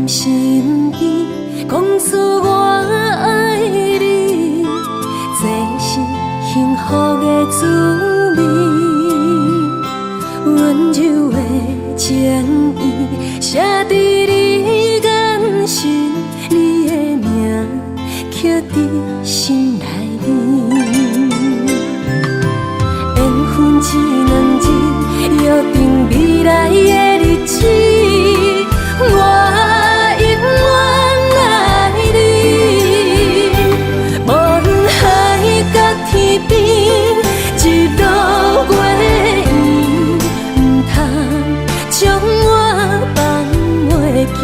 踮身边，讲出我爱你，这是幸福的滋味。温柔的情意写在你眼神，你的名刻在心内面。缘分一两日，约定未来的日子。我永远爱你，无论海角天边，一路过缘，唔通将我放袂记。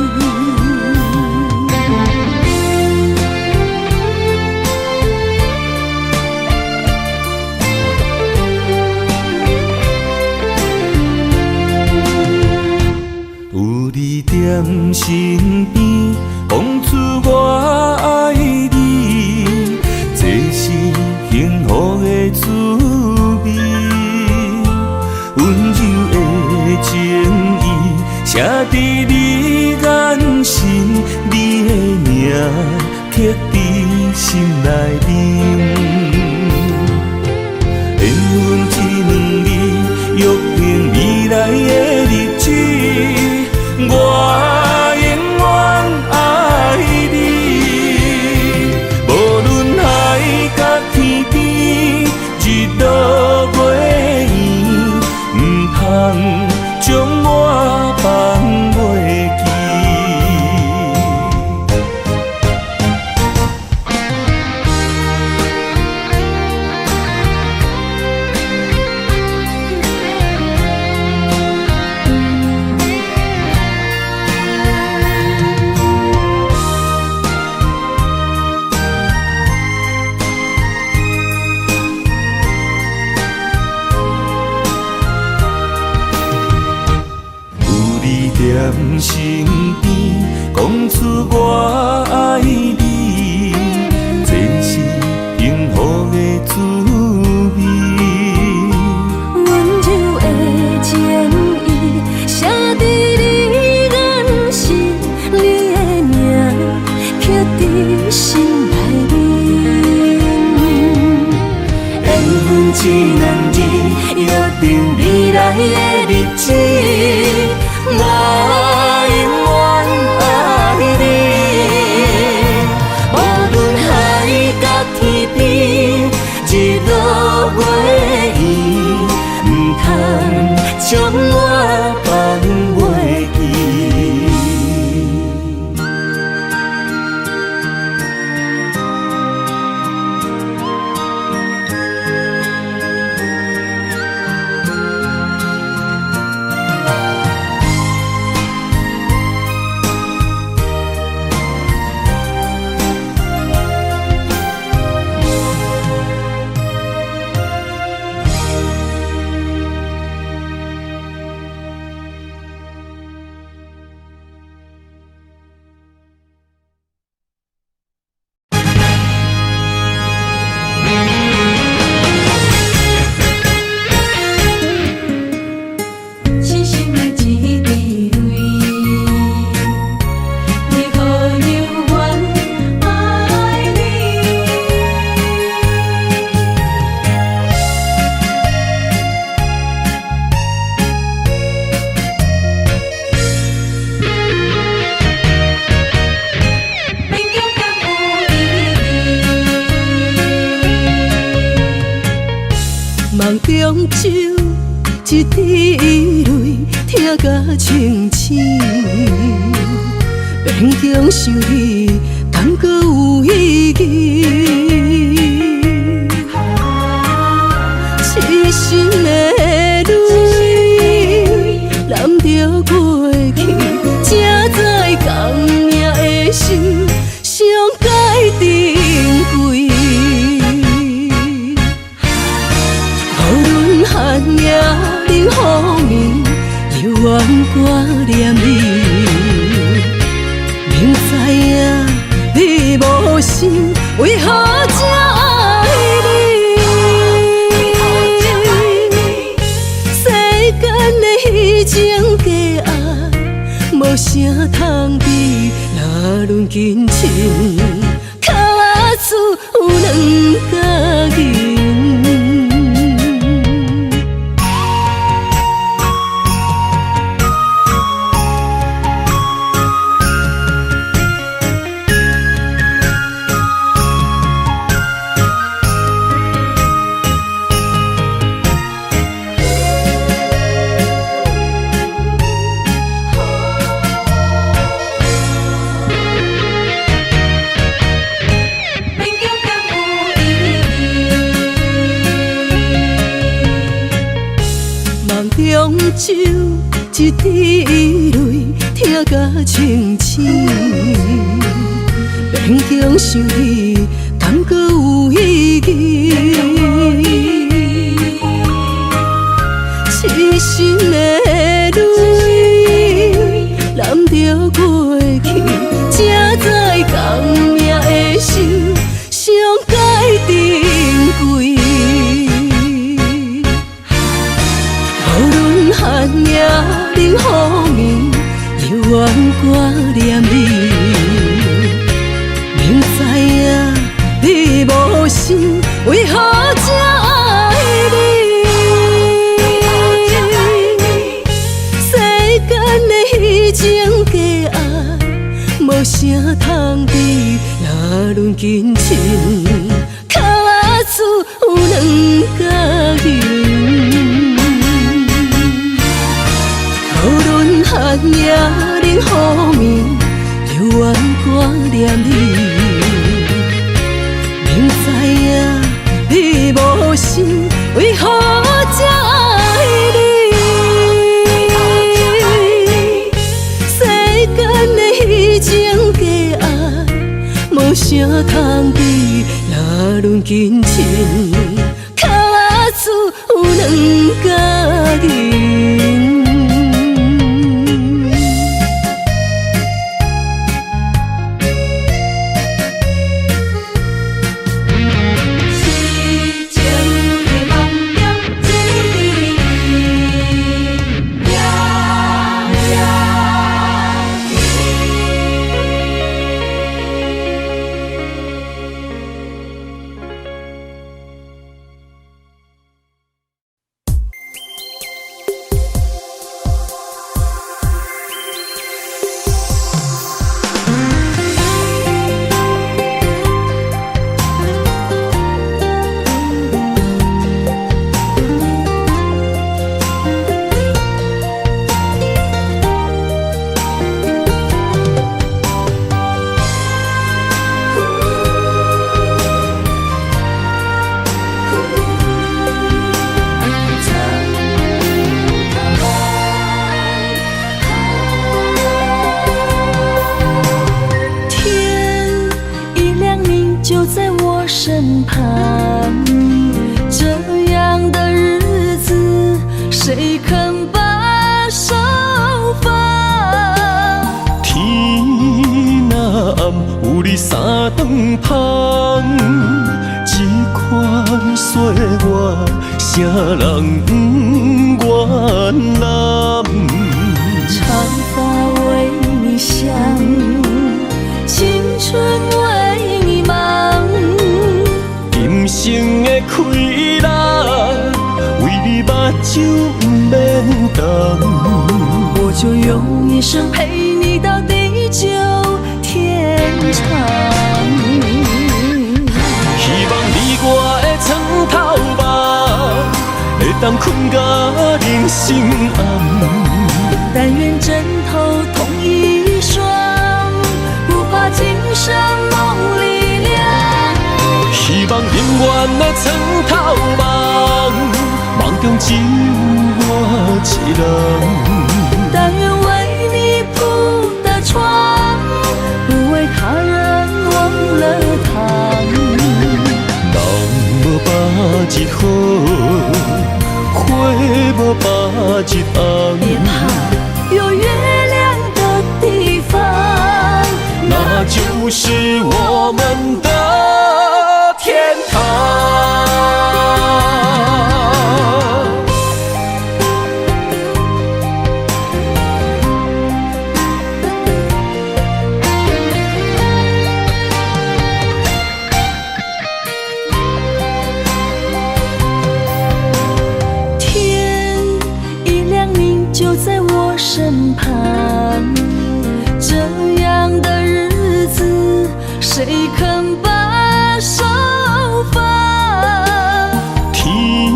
有你踮身边，讲出我爱你，这是幸福的滋味。温柔的情意写在你眼神，你的名刻在心内面。缘分一两日，约定未来的日子。我永远爱你，无论海角天边，日落月圆，唔通将我放袂记。踮身边，讲出我爱你，这是幸福的滋味。温柔的情意写在你眼神，你的名刻在心内面。缘分一两日，约定未来的日子。我永远爱你，无论海角天边，日落月圆，唔通将我放袂记。梦中酒一滴泪，听甲清醒。梦中想你，感觉有意义。痴心的泪，染着过去，才知共命的心，上该珍贵。寒夜冷雨暝，犹原挂念你。明知影你无心，为何？通比那论金钱？脚厝有两角银。中酒一滴泪，听甲清醒。勉强想起，敢搁有意义？痴心的泪，揽着过去，才知讲命的手，上该珍贵。寒夜冷雨暝，犹原挂念你。明知影你无心，为何才爱你？世间的虚情假爱，无啥通比那论金钱。脚厝有两角银。寒夜冷雨暝，犹原挂念你。明知影你无心，为何才爱你？世间的虚情假爱，无啥通比那论金钱。脚厝有两角银。身旁，这样的日子，谁肯把手放？天若暗，有你三顿香，这款岁月，谁人不愿揽？长发为你香，青春为你忙。今生的快乐，为你目睭不免干。我就用一生陪你到地久天长。希望你我的床头梦，会当困到人生暗。但愿枕头同一双，不怕今生梦里凉。希望永远的床头梦，梦中只有我一人。但愿为你铺的床，不为他人忘了躺。人无百日好，花无百日红。别怕，有月亮的地方，那就是我们的天堂。谁肯把手放？天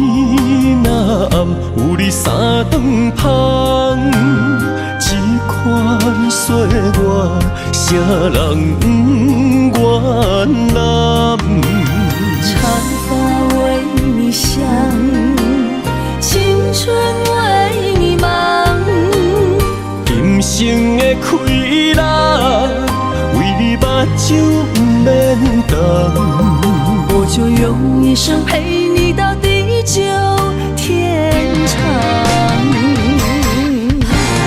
若暗，有你三顿香，这款岁月，谁人不愿揽？长发为你香，青春为你忙。今生的快乐，为你目睭不免干。我就用一生陪你到地久天长。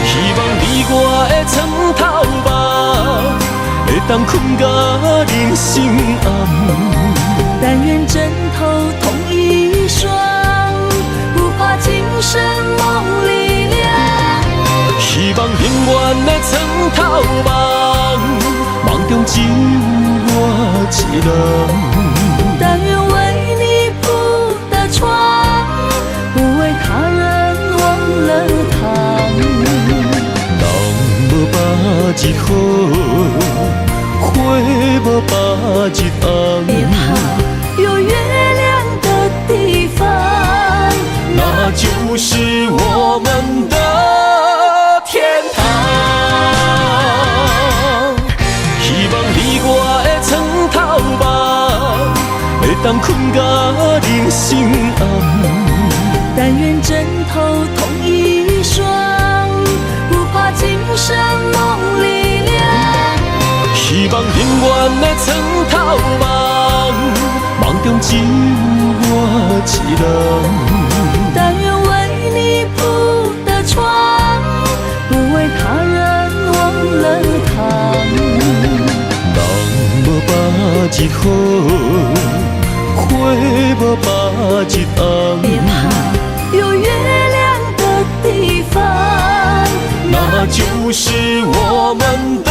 希望你我的床头梦，会当困到人生暗。但愿枕头同一双，不怕今生梦里凉。希望永远的床头梦，梦中只有我一人。但愿为你铺的床，不为他人忘了躺。人无百日好，花无百日红。别怕有月亮的地方，那就是我们的天堂。希望你我的床头梦，会当困到人生暗。但愿枕头同一双，不怕今生梦里凉。希望永远的床头梦，梦中只有我一人。但愿为你铺的床，不为他人忘了躺。人无百日好，花无百日红。别怕有月亮的地方，那就是我们的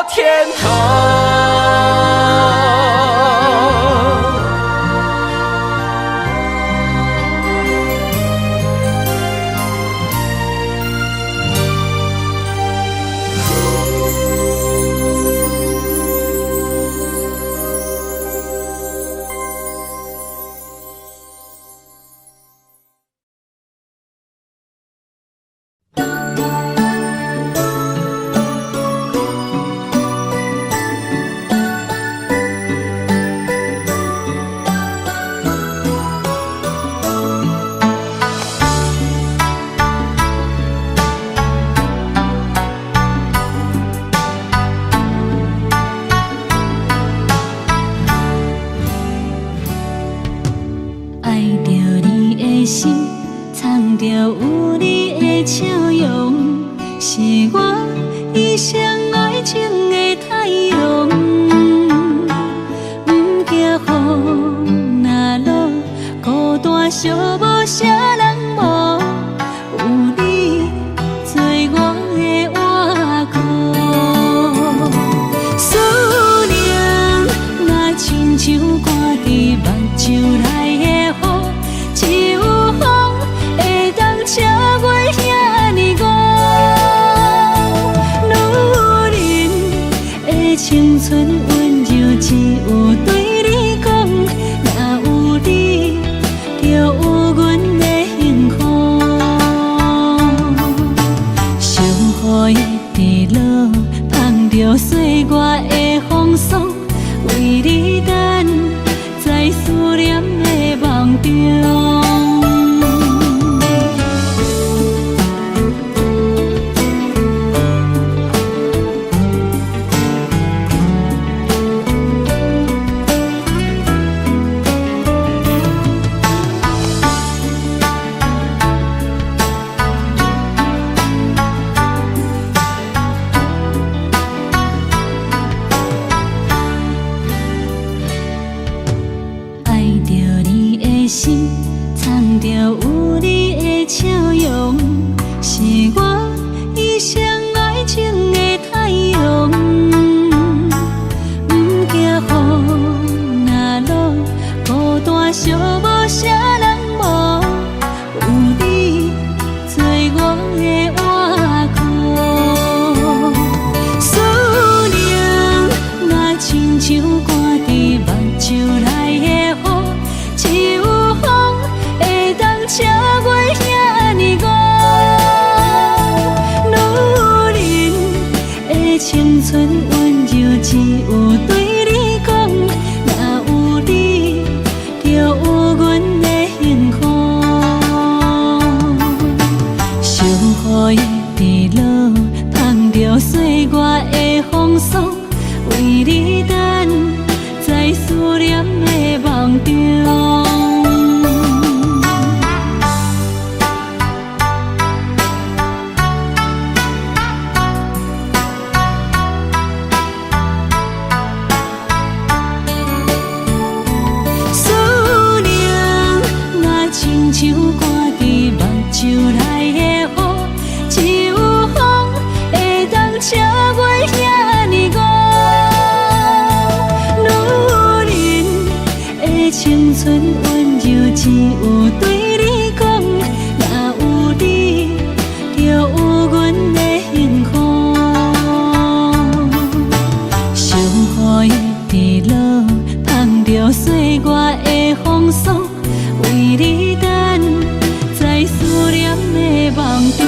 天堂。青春温柔只有对你讲，若有你，就有阮的幸福。想予伊伫落，捧着岁月的风霜，为你等，在思念的梦中。像挂伫目睭内的雨，只有风会当请阮遐尼戆。女人的青春温柔，只有对你讲，若有你，就有阮的幸福。想予伊伫落，捧着岁月的风霜，为你等。在思念的梦中。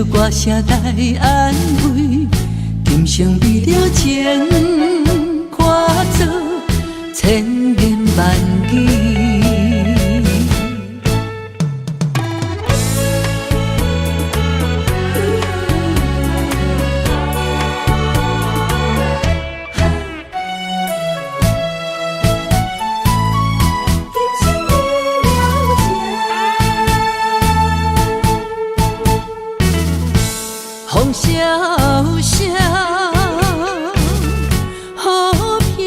歌声来安慰，今生为了情，化作千言万语。风萧萧，雨飘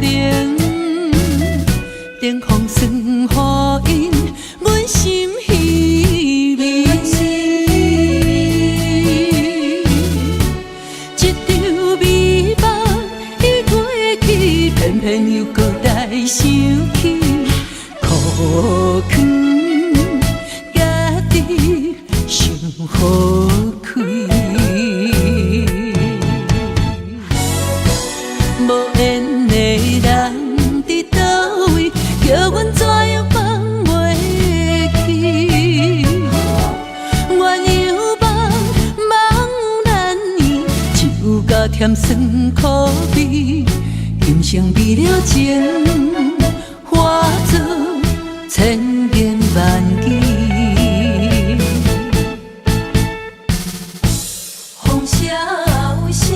零，灯风霜雨阴，阮心稀微。一场美梦已过去，偏偏又搁来想起，苦劝家己想好。无缘的人伫倒位，叫阮怎样放袂去？鸳鸯梦梦难圆，酒甲甜酸苦味，今生为了情，化作千言万语。风萧萧。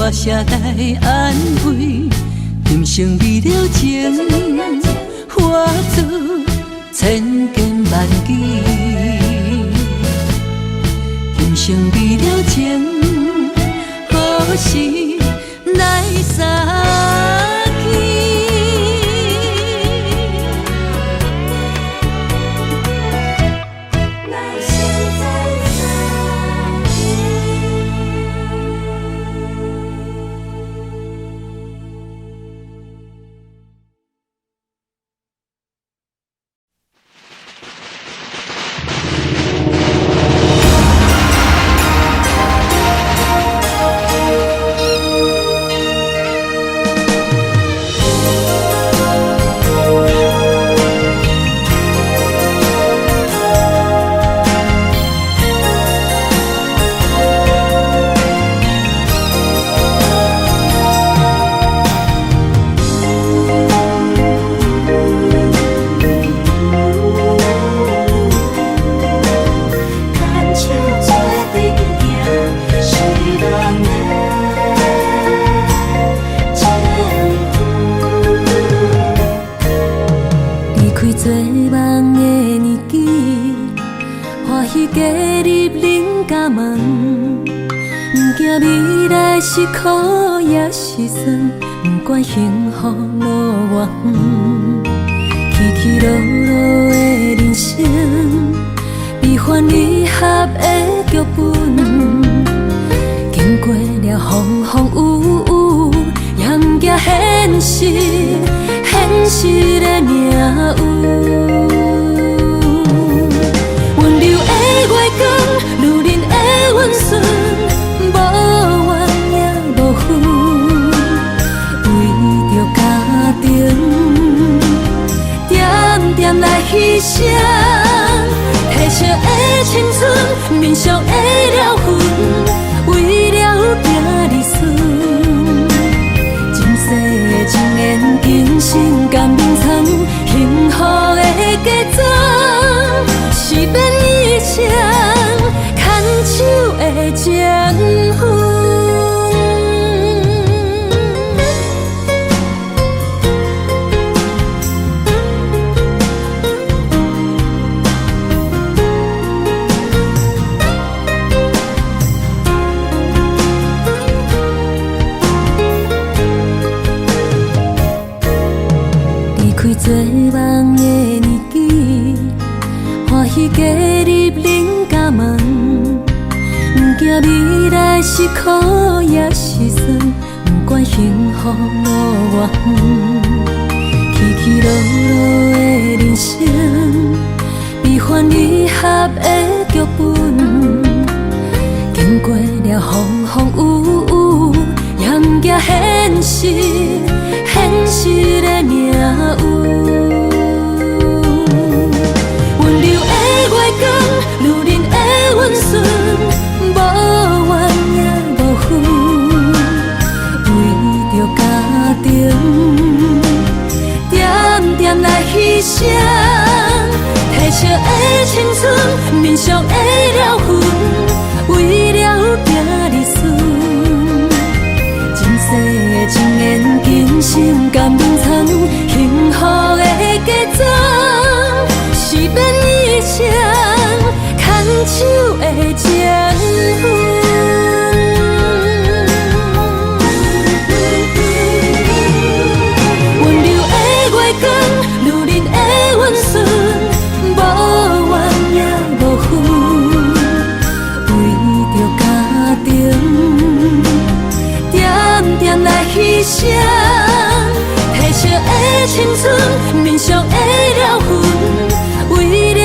大声来安慰，今生为了情，化作千言万语。今生为了情，何时来相见？是苦也是酸，不管幸福路偌远，起起落落的人生，悲欢离合的剧本，经过了风风雨雨，严加现实，现实的命运。温柔的月光，女人的温顺。点来牺牲，褪色的青春，面上的了痕，为了行日顺。今世的情缘，今生甘眠藏，幸福的假装，是变一生牵手的情分。做梦的年纪，欢喜加入人家梦，不惊未来是苦也是酸，不管幸福路偌远，起起落落的人生，悲欢离合的剧本，经过了风风雨雨，严加现实，现实的命运。温柔的月光，女人的温顺，无怨也无恨，为着家庭，点点来牺牲，褪色的青春，面上的了痕，为了行日顺。今世的情缘，今生甘眠藏，幸福的假装，是变一生牵手的情分。温柔的月光，女人的温顺，无怨也无恨，为着家庭。点点来牺牲，褪色的青春，面上的了痕，为了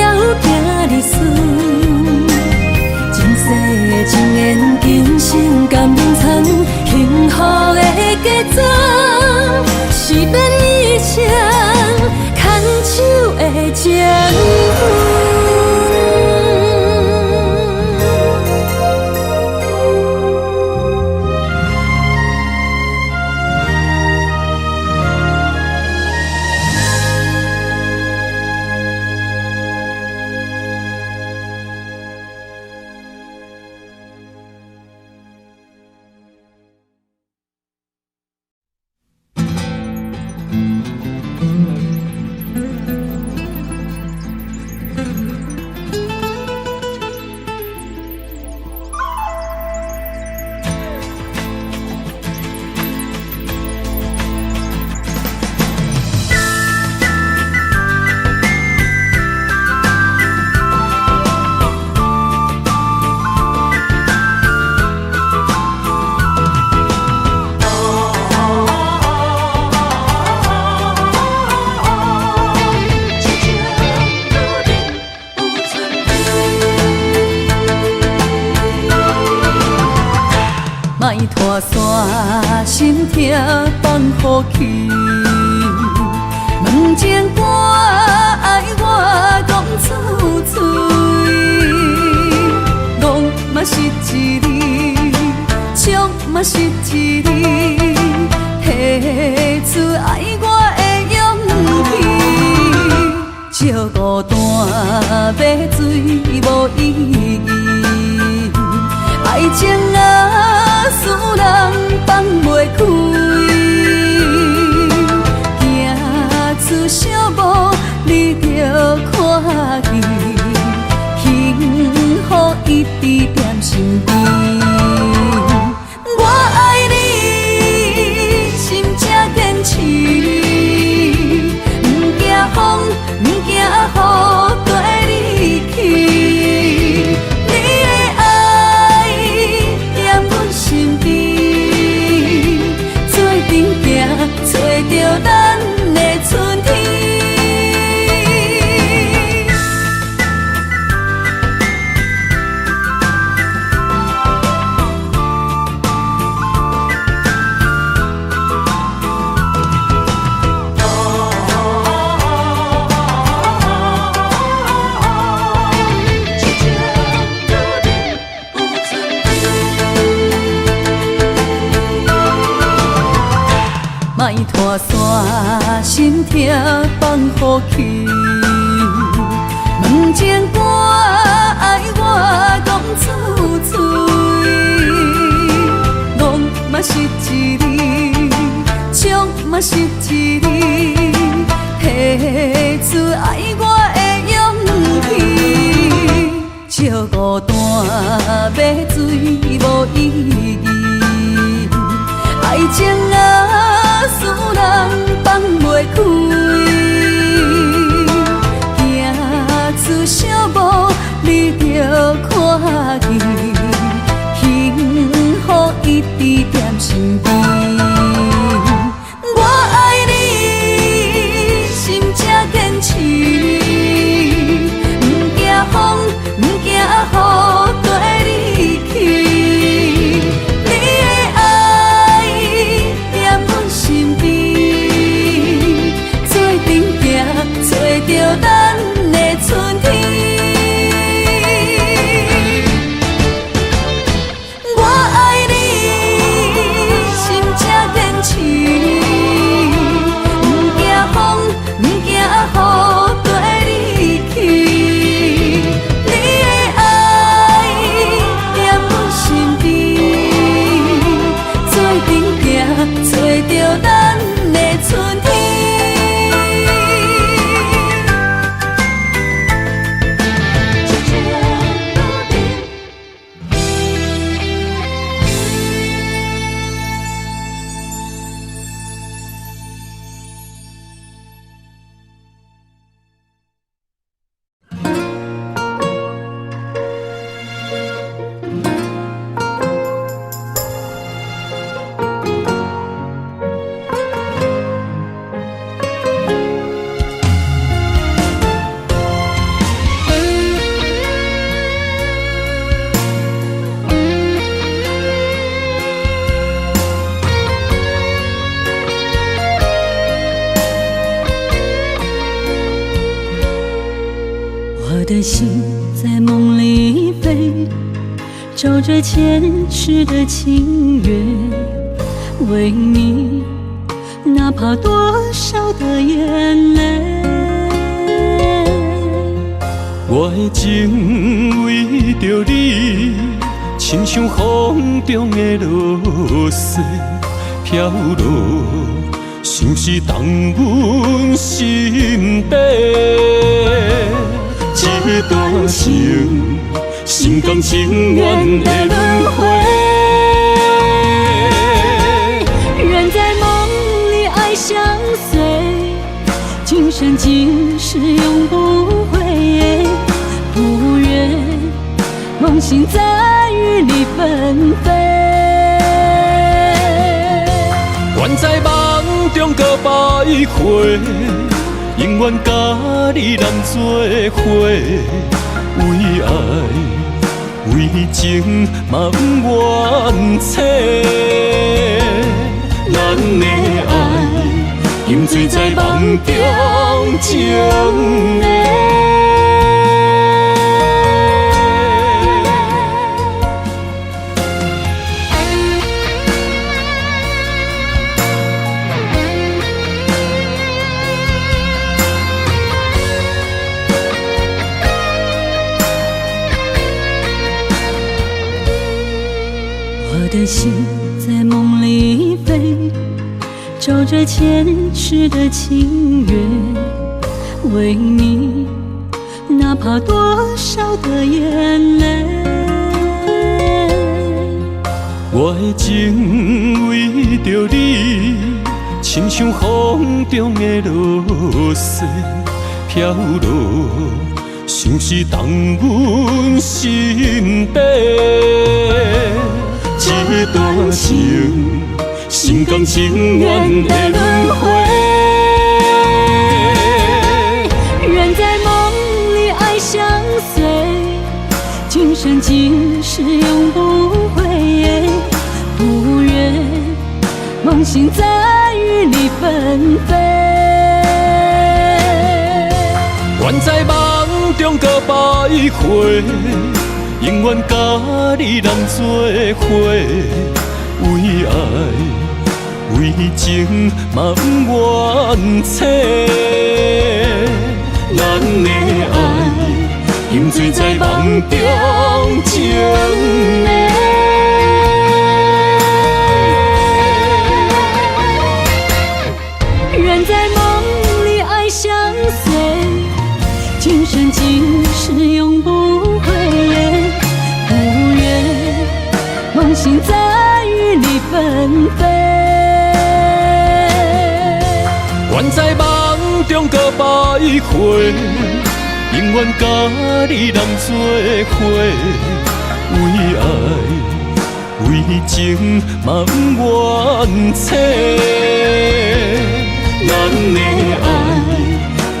莫拖山心痛放乎去。问情歌爱我讲出嘴，戆嘛是一字，唱嘛是一字，提出爱我的勇气。照孤单要水无意义，爱情啊，使人放袂开。小无你着看见，幸福一直踮身边。我爱你，心才坚持，不惊风，不惊雨跟你去。你的爱踮阮身边，做阵行，找着咱的春天。莫拖山心痛放乎去，问情歌爱我讲出嘴，戆嘛是一字，唱嘛是一字，提出爱我的勇气。照孤单要水无意义，爱情啊，使人放袂开。行出小步，你着看见，幸福一直踮身边。我爱你，心才坚持，不惊风，不惊雨跟你去。你的爱踮阮身边，做阵行，找着咱的春天。我爱你，心才坚持，不惊风，不惊雨跟你去。你的爱踮阮身边，做阵行，找着咱的春天。我的心在梦里飞，找着前世的情缘，为你哪怕多少的眼泪。我的情为着你，亲像风中的落水飘落，像是动阮心底。这段情，心甘情愿的轮回。人在梦里爱相随，今生今世永不悔。不愿梦醒在雨里纷飞。愿在梦中搁徘徊，永远甲你人做伙，为爱为情嘛不怨切，咱的爱饮醉在梦中情的。我的心在梦里飞，找着前世的情缘，为你哪怕多少的眼泪。我的情为着你，亲像风中的落雪飘落，像是动阮心底。这段情，心甘情愿的轮回。愿在梦里爱相随，今生今世永不悔。不愿梦醒再与你纷飞。愿在梦中搁徘徊。永远甲你人做伙，为爱为情嘛不怨切，咱的爱饮醉在梦中情的。愿在梦里爱相随，今生今世永不悔。梦醒再与你纷飞，愿在梦中搁徘徊，永远甲你人做伙，为爱为情嘛不怨切，咱的爱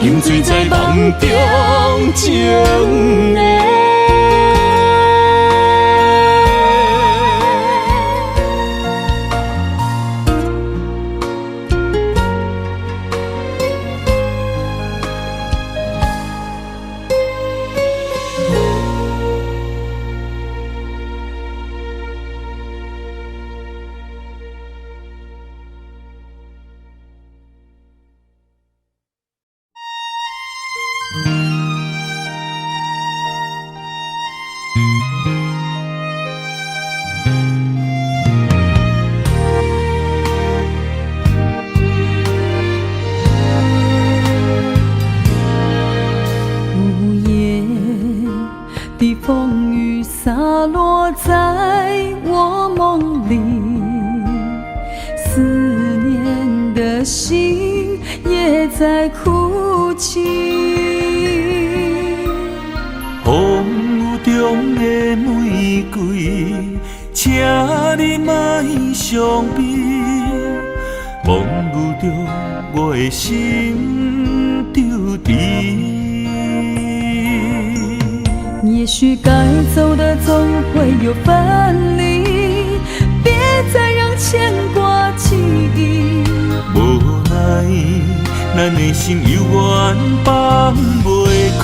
饮醉在梦中情的。风雨洒落在我梦里，思念的心也在哭泣。风雨中的玫瑰，请你莫伤悲，忘不着我的心丢低。也许该走的总会有分离，别再让牵挂记忆。无奈，咱的心犹原放袂开。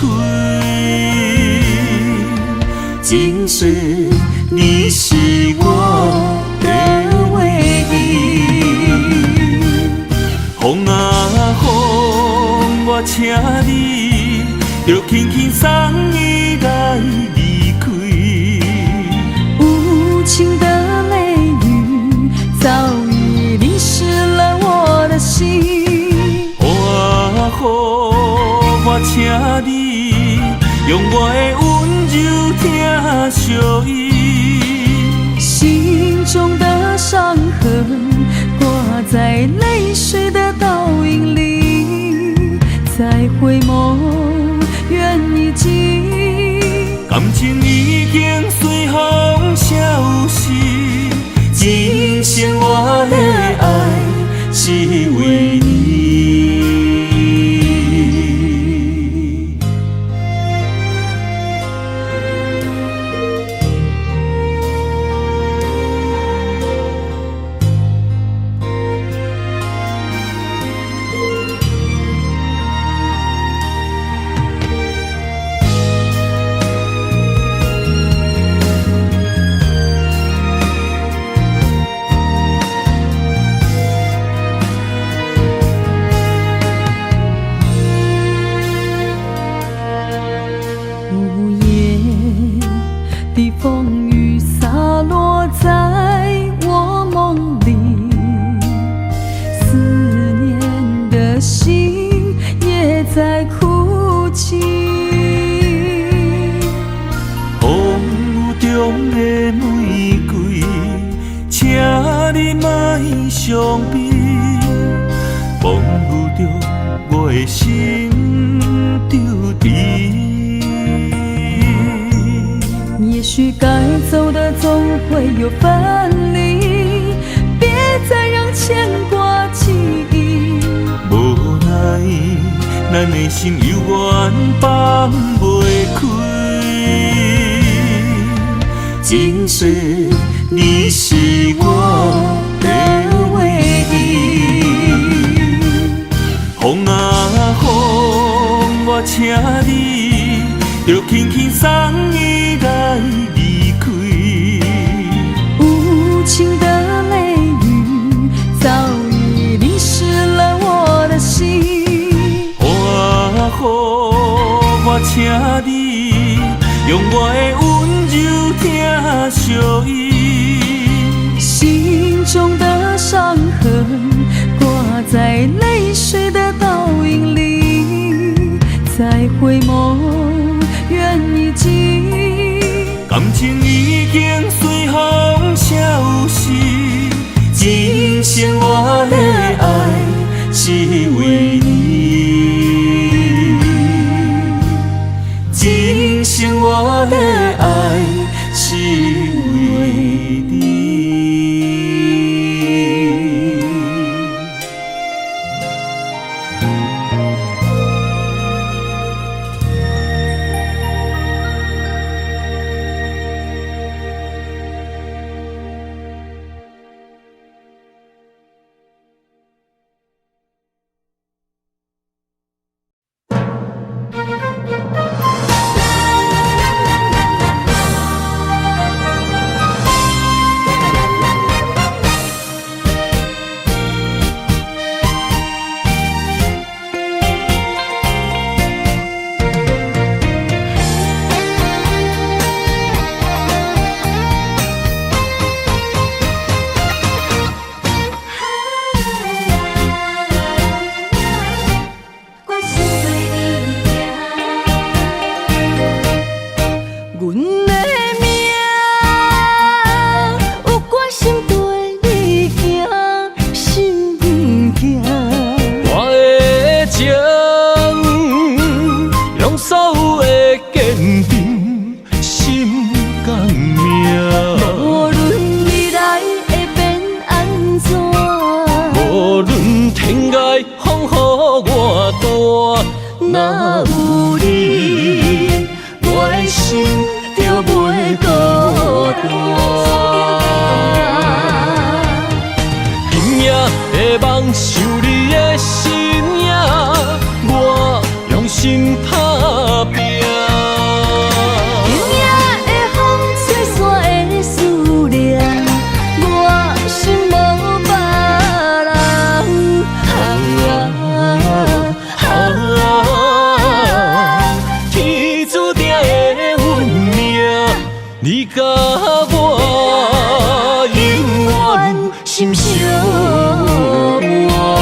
今世你是我的唯一。风啊风，我请你着轻轻送伊来离开。无情的泪雨早已淋湿了我的心。风啊风，我请你用我的温柔听相依。心中的伤痕挂在泪水的倒影里，再回眸愿已尽，感情已经随风消失。今生我的爱是为你。伤悲，忘不着我的心丢弃。也许该走的总会有分离，别再让牵挂记忆。无奈，咱的心犹原放袂开。今世你是我的唯一。风啊风，我请你着轻轻送伊来离开。无情的泪雨早已淋湿了我的心。风啊风，我请你用我的温柔听相依。心中的伤痕挂在泪水的倒影里，再回眸缘已尽，感情已经随风消失。今生我的爱是为你，今生我的爱是为你。若有你，我的心就袂孤单。今夜的梦想你的身影，我用心打拼。今夜的风吹散的思念，我心无别人。天注定的运命，你甲我永远心相伴。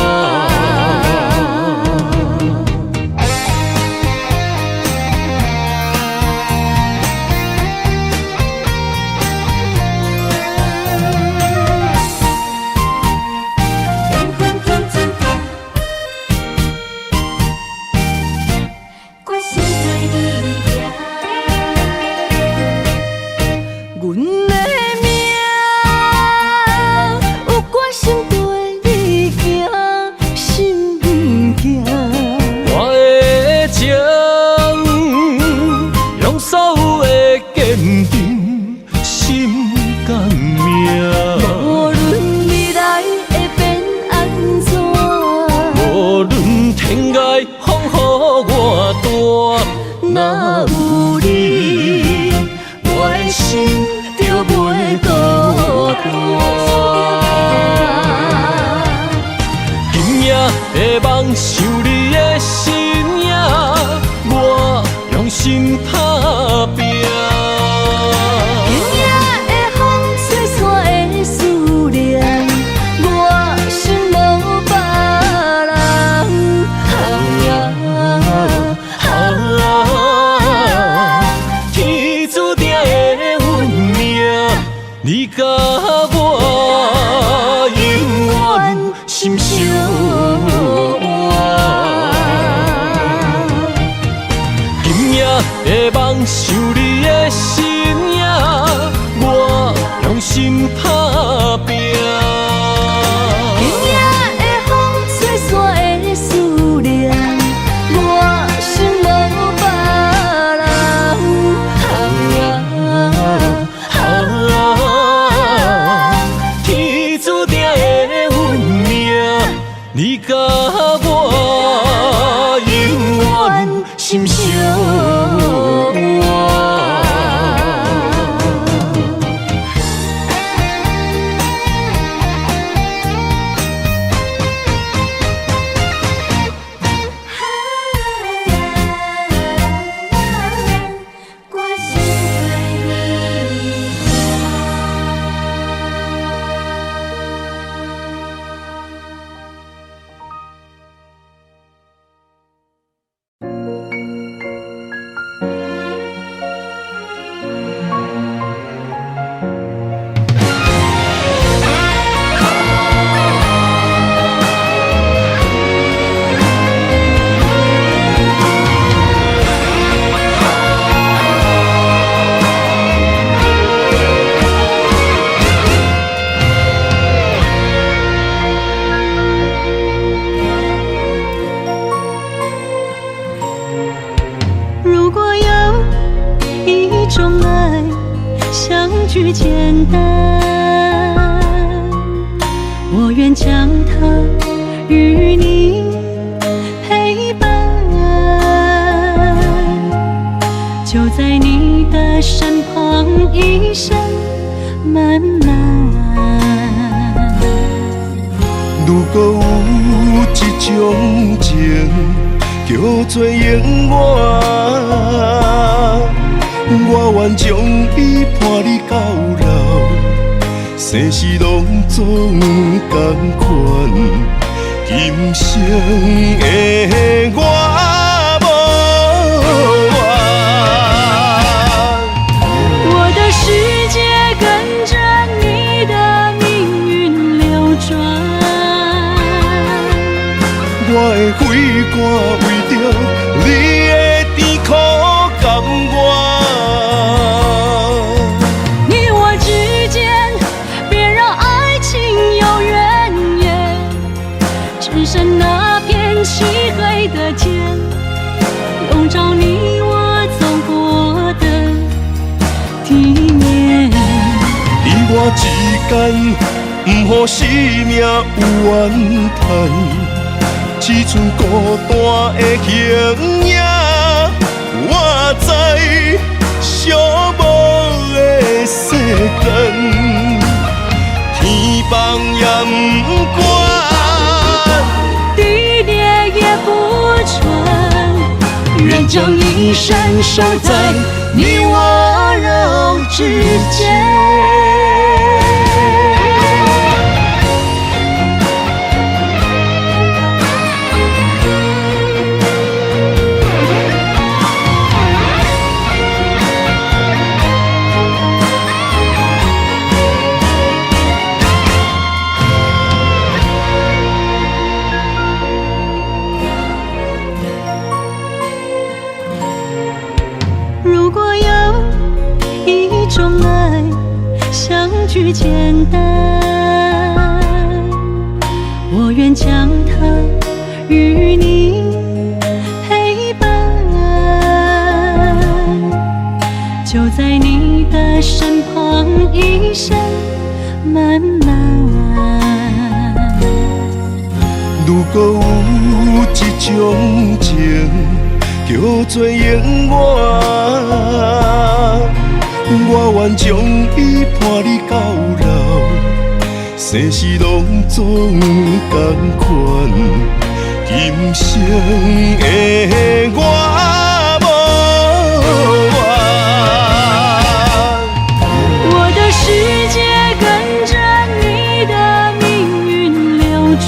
若有你，我的心就袂孤单。今夜的梦想你的身影，我用心打拼。今夜的风吹散的思念，我心无别人。你甲我永远种爱相聚简单，我愿将它与你陪伴，就在你的身旁一生慢慢。如果有一种情叫做永远，我愿将伊伴你到老，生死拢总同款，今生的我无怨。我的世界跟着你的命运流转，我的血汗为着你的甜苦甘愿。你我之间别让爱情有怨言，只剩那片漆黑的天，笼罩你我走过的地面。你我之间，不予生命有怨叹。只剩孤单的形影，我知寂寞的世间，天崩也不管，地裂也不穿，愿将一生守在你我肉之间。如果有一种爱相聚简单，我愿将它与你陪伴，就在你的身旁一生慢慢。如果有一种情叫做永远，我愿将伊伴你到老，生死拢总同款，今生的我无怨。我的世界跟着你的命运流转，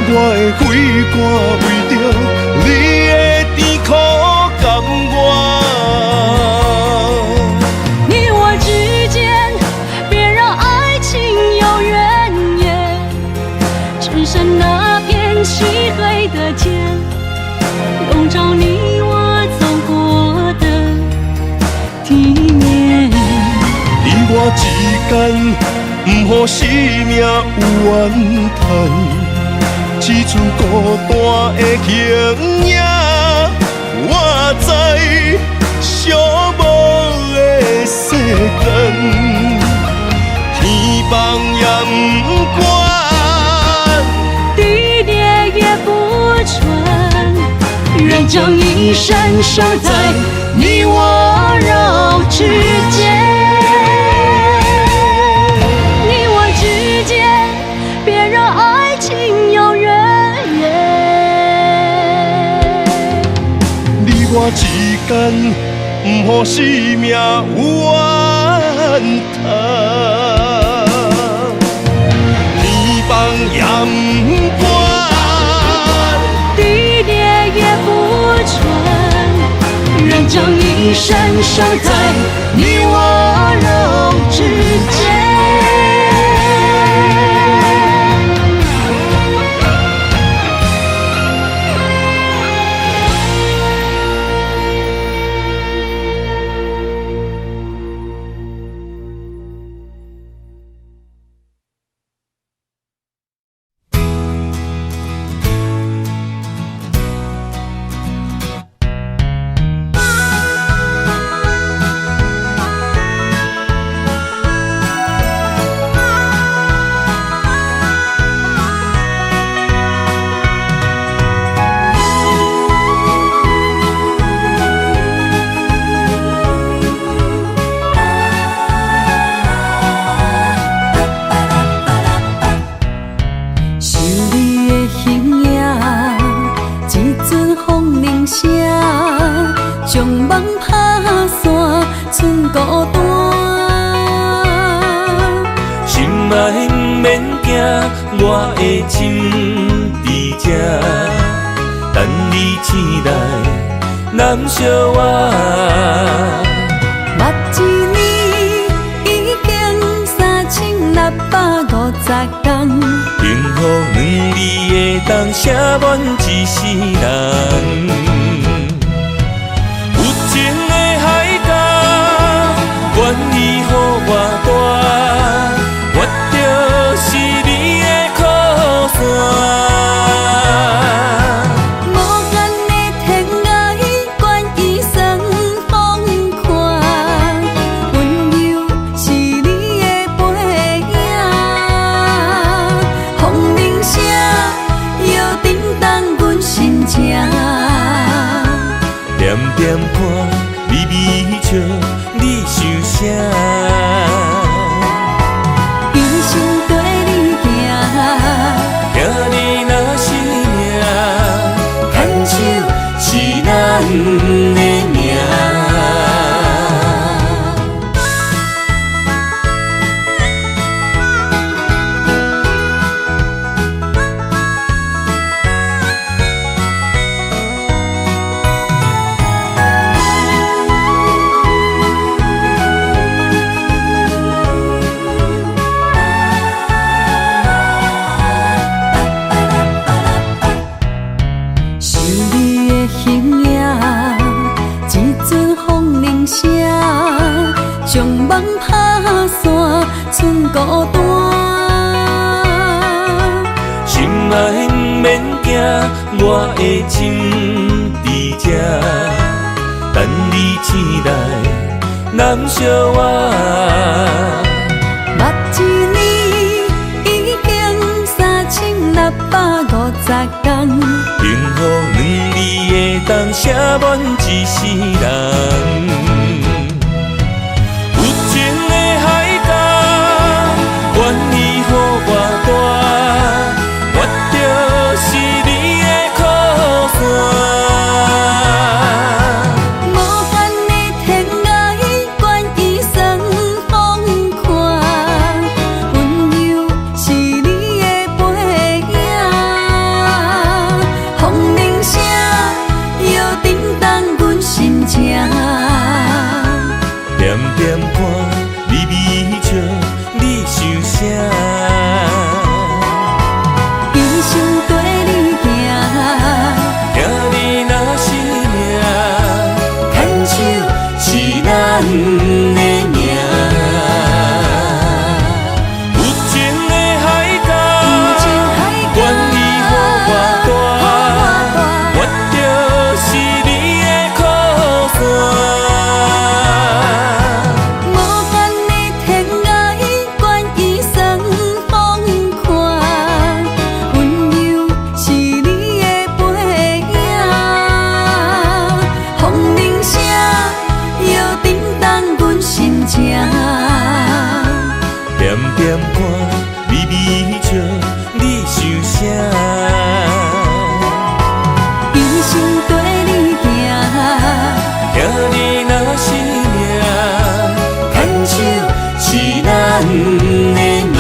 我的血汗为着你的甜苦甘愿。你我之间别让爱情有怨言，只剩那片漆黑的天，笼罩你我走过的地面。你我之间，不予生命有怨叹。只剩孤单的形影，我知寂寞的世间，天崩也不管，地裂也不穿，愿将一生守在你我肉之间。你我之间，别让爱情有怨言。你我之间，不予生命有怨叹。天崩也不管，地裂也不穿，愿将一生守在你我肉之间。山，剩孤单。心爱不免惊，我的心伫这，等你醒来，难相我。目一年已经3650天，幸福两字会当写满一世人。有情的海角，愿意予我大，我就是你的靠山。无间的天涯，愿意算风看，温柔是你的背影。风铃声，摇叮当阮心情。点点看，微微笑，你想啥？一生跟你行，听你若是命，牵手是咱的命。想你的形影，一阵风铃声，将梦拍散，剩孤单。心爱不免惊，我的心伫这，等你醒来，难相我。目一年已经3650天，幸福两字会当写满一世人。有情的海角，愿意予我大，我就是你的靠山。无间的天涯，愿意算风看，温柔是你的背影。风铃声，摇叮当阮心情。点点看，微微笑，你想啥？一生跟你行，听你若是命，牵手是咱的命。有情的海角，愿意予我大，我就是你的靠山。无间的天涯，愿意算风看，温柔是你的背影。风铃声，摇叮当阮心情。点点看，微微笑，你想啥？一生跟你行，听你若是命，牵手是咱的命。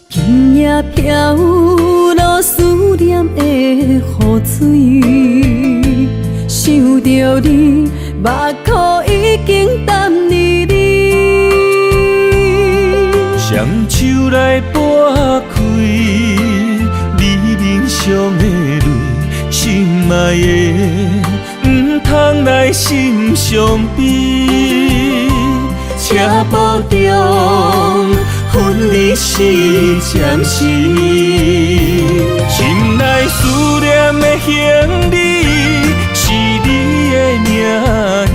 今夜飘落思念的雨水，想着你，目眶已经淡腻腻。双手来拨开，你面上的泪，心爱的，唔通来心伤悲。步中分离是暂时。心内思念的兄弟，是你的名字，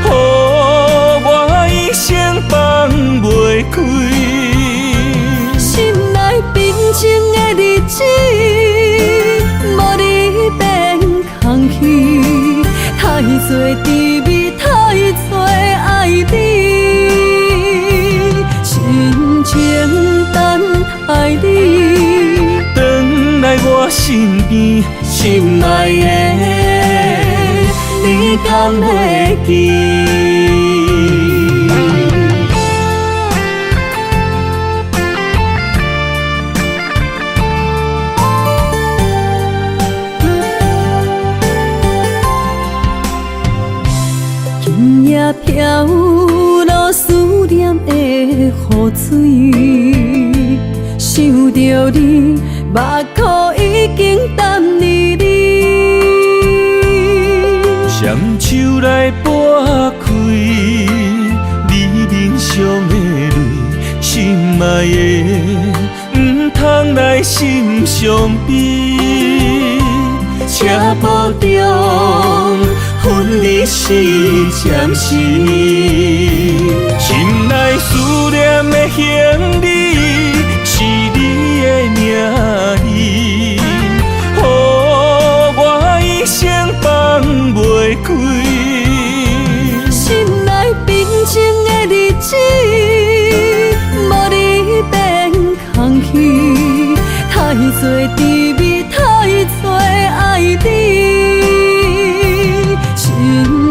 予我一生放袂开。心内平静的日子，无你变空虚，太多滋味，太多爱你，深情等爱你，转来我身边，心爱的，你敢会记？今夜飘落思念的雨水，想着你，目眶已经淡离你。双手来拨开你面上的泪，心爱的，唔通来心伤悲。车步中分离是暂时，心内思念的兄弟，是你的名字，予我一生放袂开。心内平静的日子，无你变空虚，太多滋味，太多爱你，深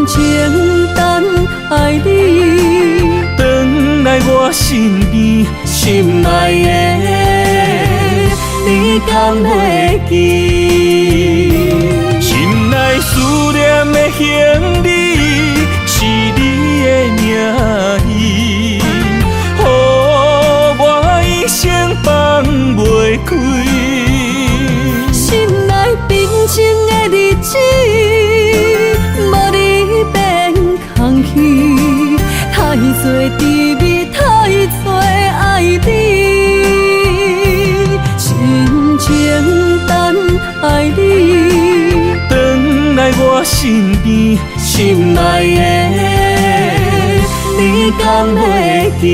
情等爱你，转来我身边，心爱的，你敢会记？心内思念的兄弟，是你的名字，予我一生放袂开。心内平静的日子，无你变空虚，太多滋味，太多爱你，深情等爱你，转来我身边，心爱的，你敢会记？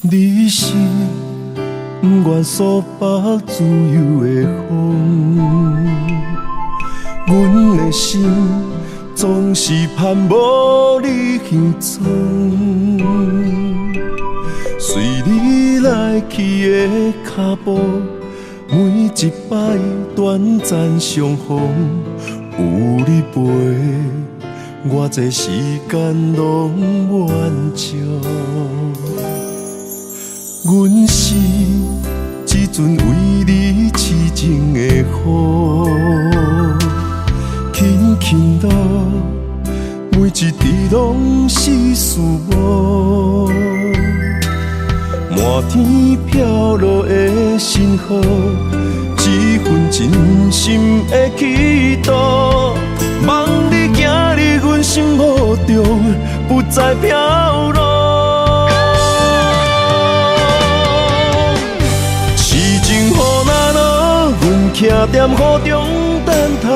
你是不愿诉北自由的风，阮的心总是盼无你形踪。随你来去的脚步，每一摆短暂相逢，有你陪，我这时间拢满足。阮是只准为你痴情的雨，轻轻落，每一滴拢是思慕。满天飘落的星河，一份真心的祈祷，望你行入阮心目中，不再飘落。徛在雨中等待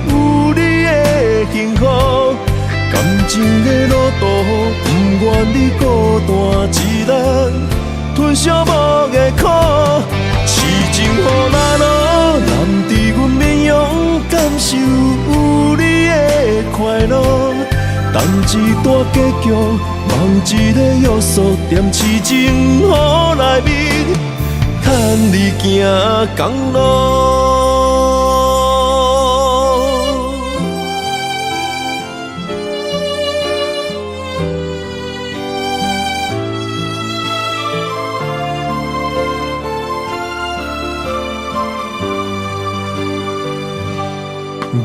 有你的幸福，感情的路途，不愿你孤单一人，吞寂寞的苦。受有你的快乐。等一段结局，梦一个约束，踮市情雨内面，牵你行公路。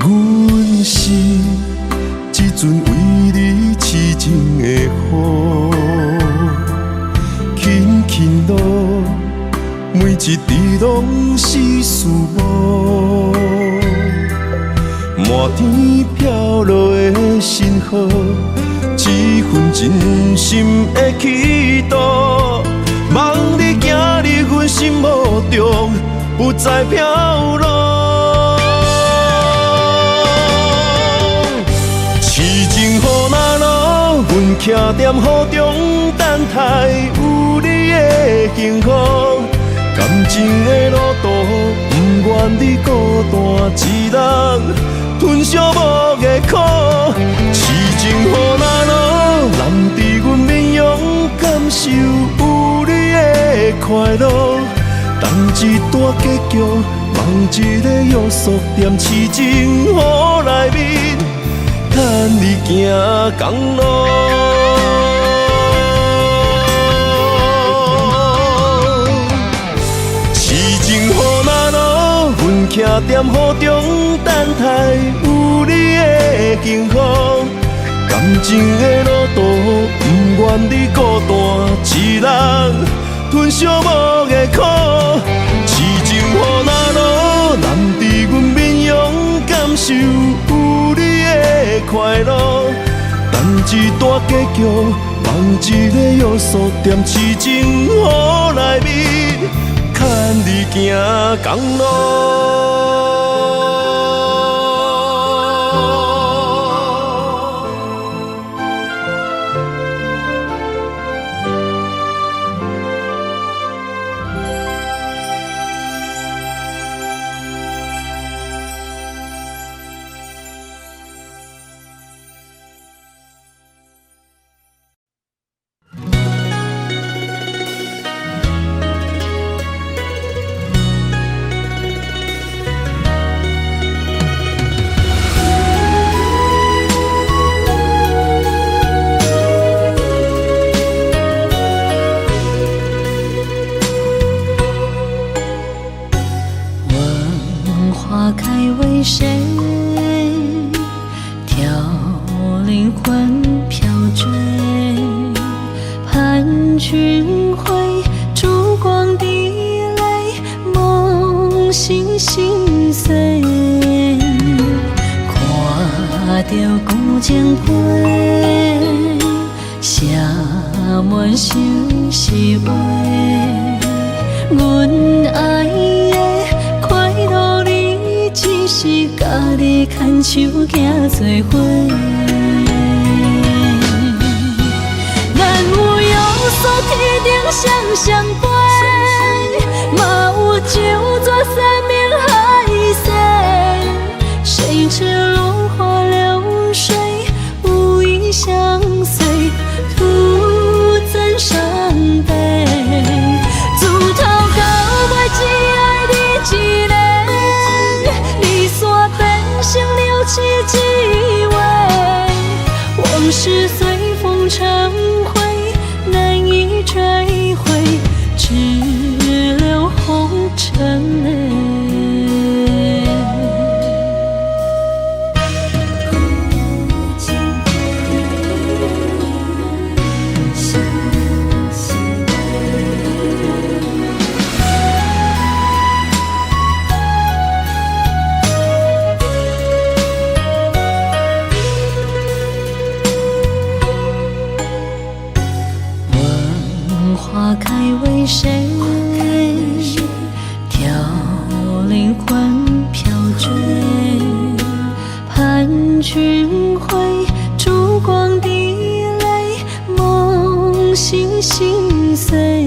阮心只准为你痴情的雨，轻轻落，每一滴拢是思慕。满天飘落的星河，一份真心的祈祷。望你行入阮心目中，不再飘落。阮徛踮雨中等待有你的幸福，感情的路途不愿你孤单一人吞寂寞的苦。痴情雨若落，难伫阮面容感受有你的快乐。等一段结局，梦一个约束，踮痴情雨内面，牵你行公路。徛踮雨中等待有你的幸福，感情的路途不愿你孤单一人吞寂寞的苦。痴情雨若落，难伫阮面容感受有你的快乐。等一段结局，梦一个约束，踮痴情雨内面，牵你行公路。谁挑灵魂飘坠，盼君回，烛光滴泪，梦醒心碎。看着古井杯，写满相思话，阮爱的快乐你只是家己牵手行做伙。咱有约束天顶双双飞，嘛有酒醉生命海誓，谁知落花流水，无意相随，徒增伤悲。自头到尾只爱你一个，离散变成留起几位，往事随风成灰，难以追回，只留红尘泪。花开为谁？挑灵魂飘坠，盼君回，烛光滴泪，梦醒心碎。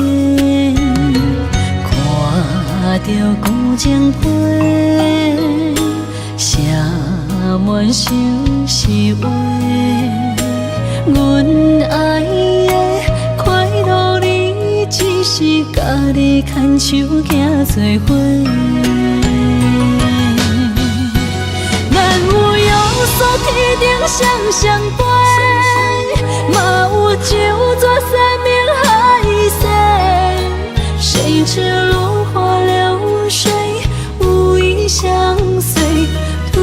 看着古井杯，写满心是话。阮爱的快乐你，只是家己牵手行做伙。咱有约束天顶双双飞，嘛有九座山明海誓。谁知落花流水，无意相随，徒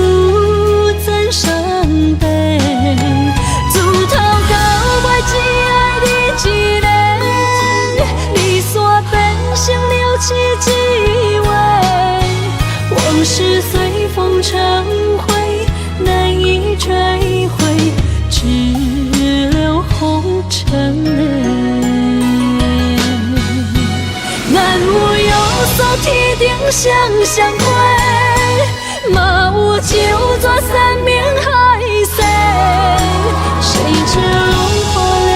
增伤悲。自头到尾只爱你一个，离散变成了凄几回。往事随风成灰，难以追回，只留红尘泪。咱有约束天顶双双飞，嘛有九座山明海誓。谁知落花流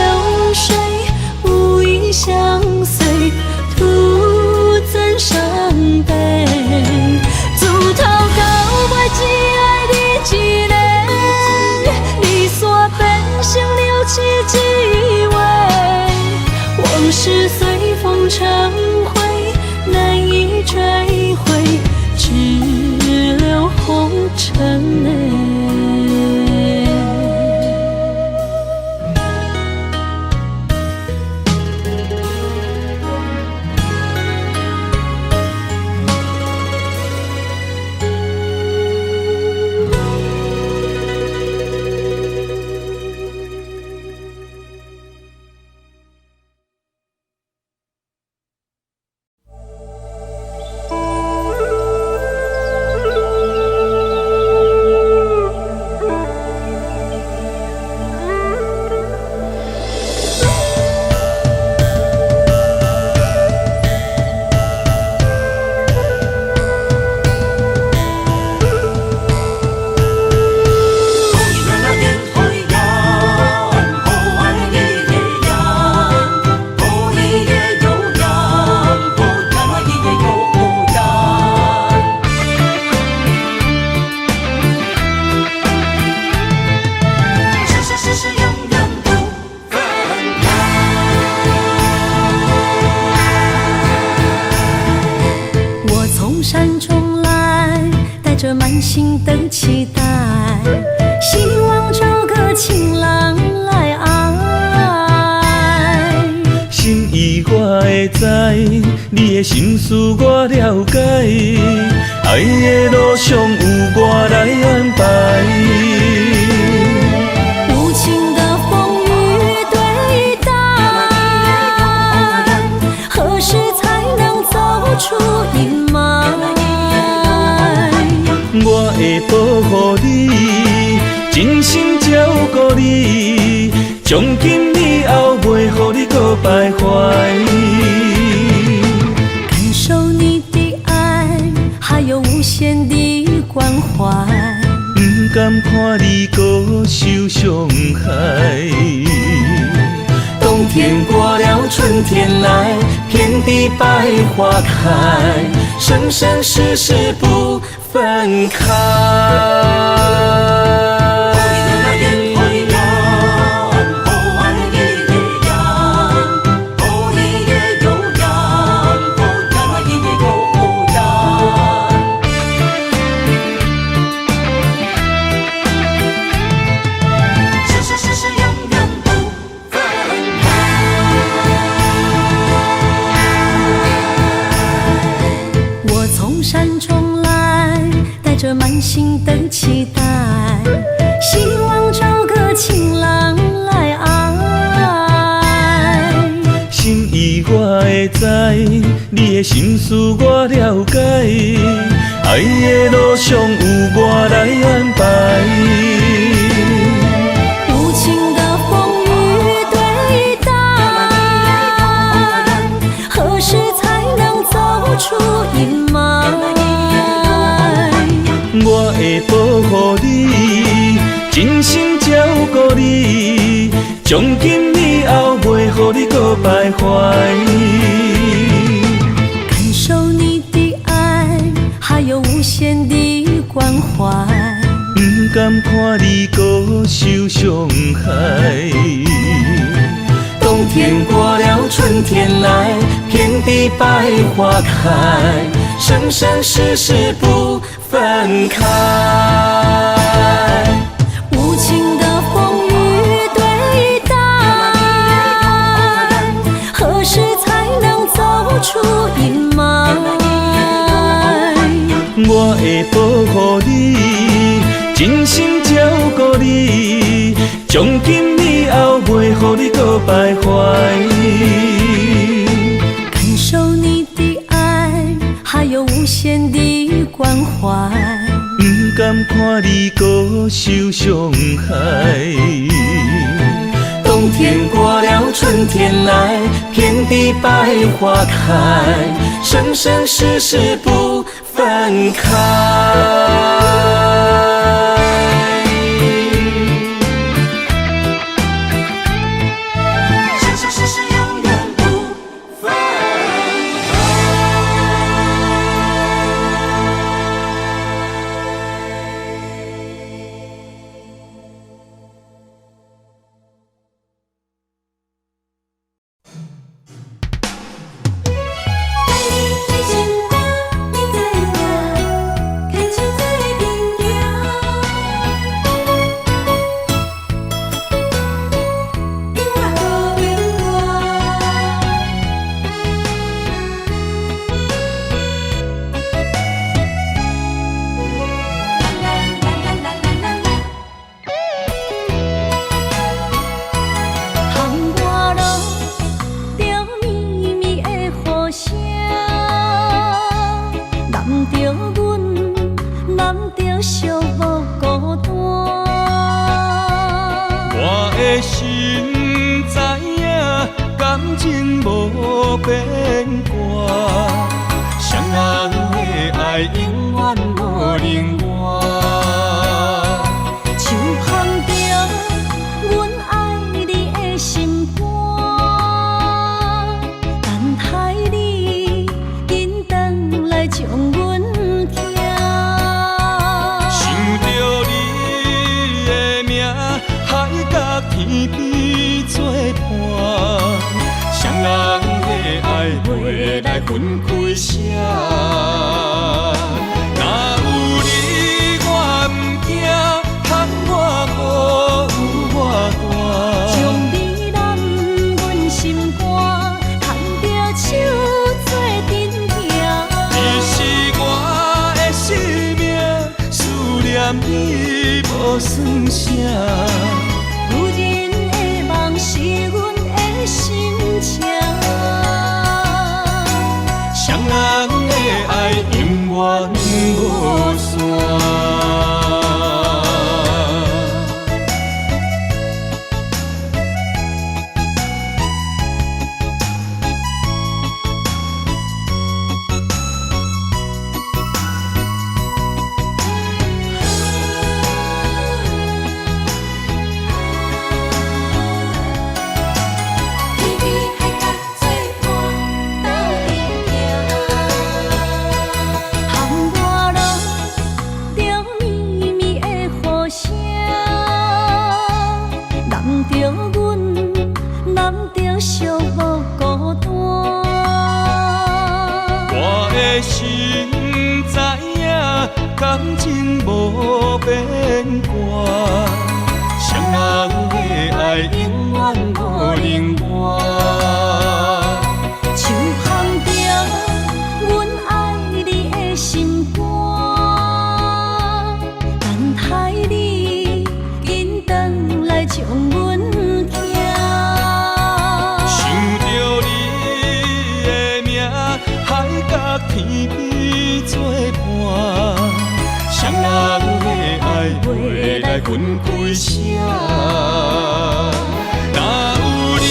水，无意相随，徒增伤悲。自头到尾只爱你一个，离散变成了凄几回。往事随风成灰，难以追回，只留红尘泪。心的期待，希望找个情郎来爱。心意我会知，你的心思我了解，爱的路上有我来安排。无情的风雨对待，何时才能走出阴霾？我会保护你，真心照顾你，从今以后袂予你搁徘徊。感受你的爱，还有无限的关怀。不甘看你搁受伤害。冬天过了，春天来，遍地百花开，生生世世不分开。满心的期待，希望找个情郎来爱。心意我会知，你的心思我了解，爱的路上有我来安排。无情的风雨对待，何时才能走出阴霾？我会保护你，真心照顾你，从今以后袂予你搁徘徊。感受你的爱，还有无限的关怀。不甘甘看你搁受伤害。冬天过了，春天来，遍地百花开，生生世世不分开。无情的风雨对待，何时才能走出阴霾？我会保护你，真心照顾你，从今以后袂予你搁徘徊。感受你的爱，还有无限的关怀。不甘看你搁受伤害。冬天过了，春天来，遍地百花开，生生世世不分开。生生世世永远不分开。有人的梦是阮的心情，双人的爱永远无散。感情无变卦，双人的爱永远无冷漠。像放着阮爱你的心肝，等待你紧转来将阮惊。想着你的名，海角天边作伴。双人的爱袂来分开声，若有你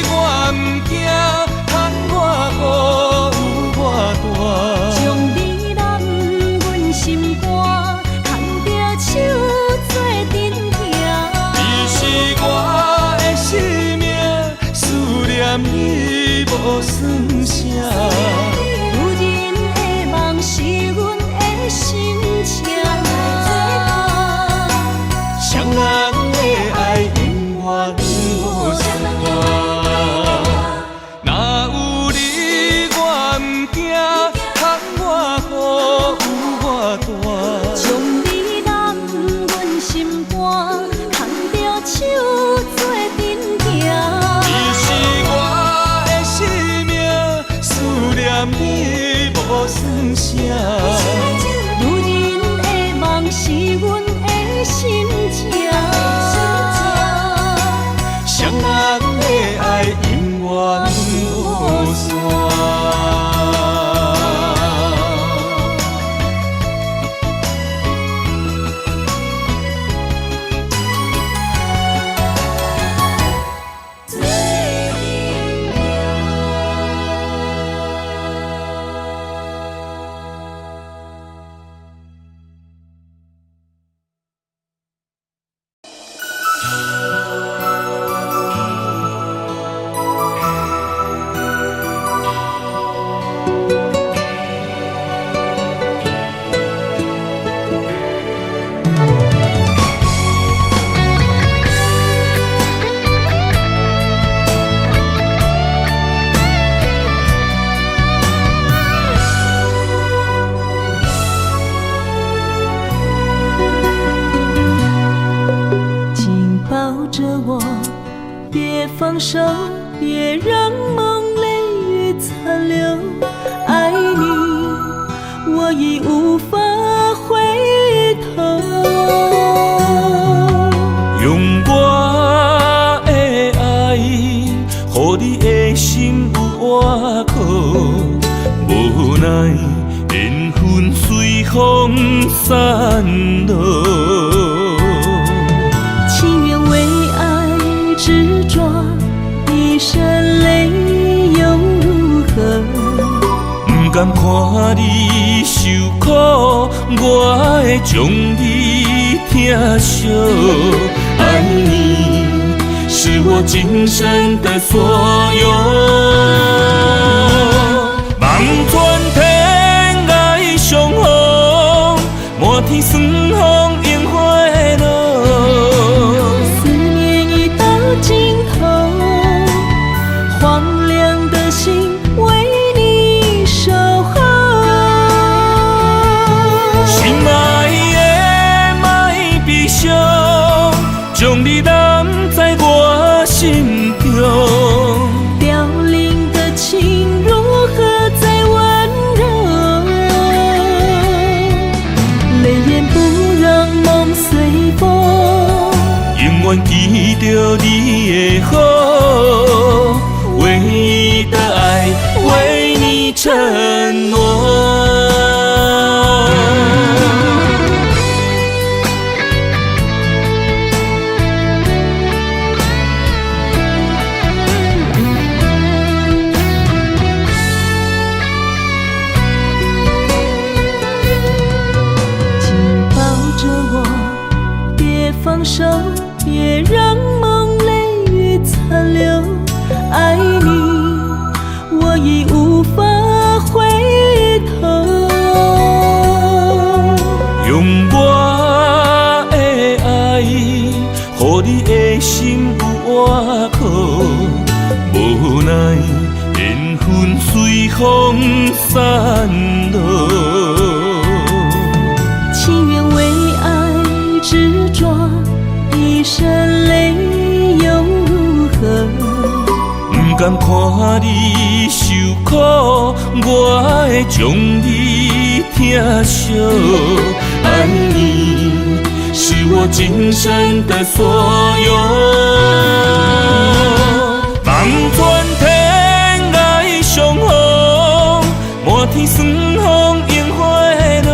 我不惊，喊我无有我大。将你揽阮心肝，牵着手做阵行。你是我的生命，思念你无算啥。有人的梦是阮的心情。你无算啥。女人的梦是阮的心情，双人的爱永远无散。放手，别让梦泪雨残留。爱你，我已无法回头。用我的爱，予你的心有外口。无奈缘分随风散落。情愿为爱执着，一身泪又如何？不甘看你受苦，我会将你疼惜。爱你是我今生的所有，望穿天涯相逢，满天霜风映花落。思念已到尽头，荒凉的心为你守候。心爱的莫悲伤，将你揽在我心中。凋零的情如何再温柔？泪眼不让梦随风，永远记着你的好，唯一的爱为你承诺。紧抱着我，别放手，别让梦泪雨残留。爱你，我已无法回头。用我的爱，予你的心有外口。无奈缘分随风散落。情愿为爱执着，一身泪又如何？不甘看你受苦，我会将你疼惜。爱你是我今生的所有，望穿天涯相逢，满天霜风映花落。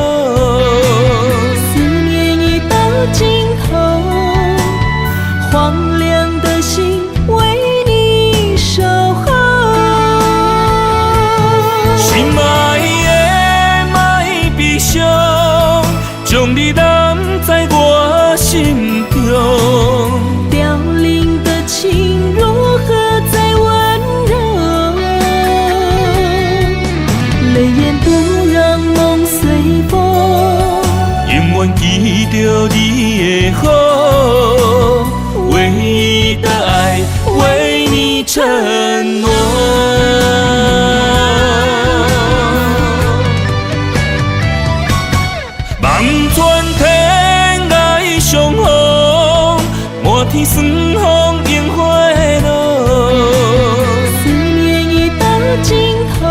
思念已到尽头，荒凉的心为你守候。心爱的莫悲伤，将你揽在我心中。凋零的情如何再温柔？泪眼不让梦随风，永远记着你的好，唯一的爱为你承诺。望穿天涯相逢，满天霜风映花落。思念已到尽头，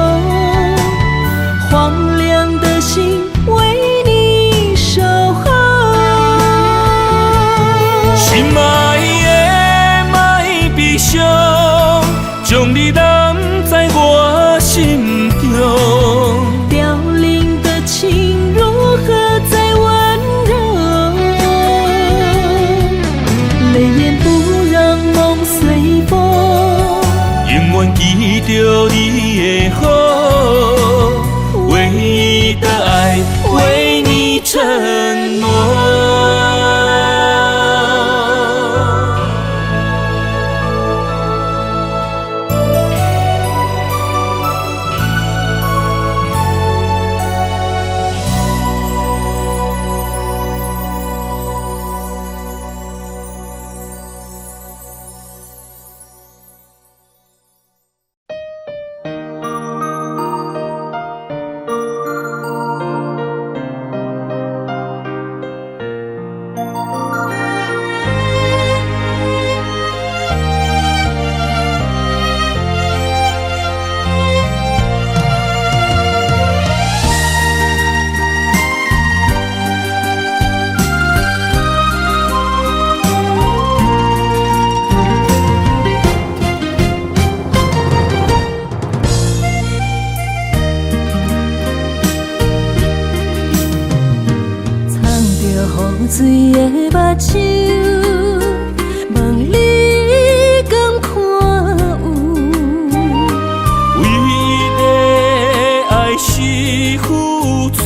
为你承诺。水的目睭，望你敢看有。为了爱是付出，